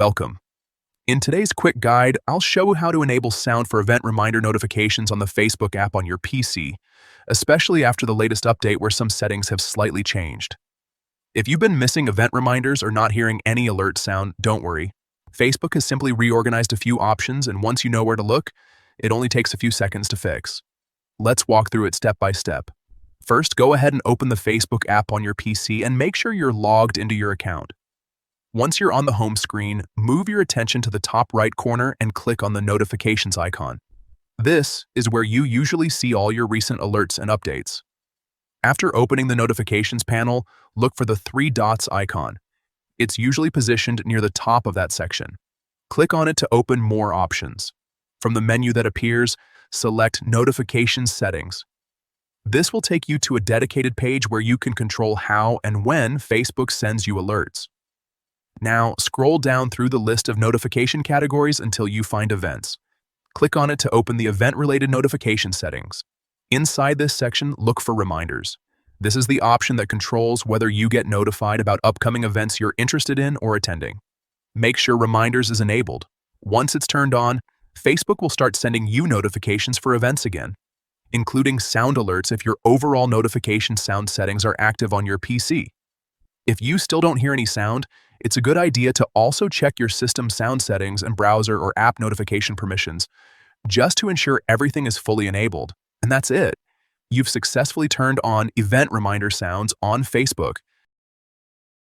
Welcome. In today's quick guide, I'll show you how to enable sound for event reminder notifications on the Facebook app on your PC, especially after the latest update where some settings have slightly changed. If you've been missing event reminders or not hearing any alert sound, don't worry. Facebook has simply reorganized a few options, and once you know where to look, it only takes a few seconds to fix. Let's walk through it step by step. First, go ahead and open the Facebook app on your PC and make sure you're logged into your account. Once you're on the home screen, move your attention to the top right corner and click on the notifications icon. This is where you usually see all your recent alerts and updates. After opening the notifications panel, look for the three dots icon. It's usually positioned near the top of that section. Click on it to open more options. From the menu that appears, select Notifications Settings. This will take you to a dedicated page where you can control how and when Facebook sends you alerts. Now, scroll down through the list of notification categories until you find Events. Click on it to open the event-related notification settings. Inside this section, look for Reminders. This is the option that controls whether you get notified about upcoming events you're interested in or attending. Make sure Reminders is enabled. Once it's turned on, Facebook will start sending you notifications for events again, including sound alerts if your overall notification sound settings are active on your PC. If you still don't hear any sound, it's a good idea to also check your system sound settings and browser or app notification permissions, just to ensure everything is fully enabled. And that's it. You've successfully turned on event reminder sounds on Facebook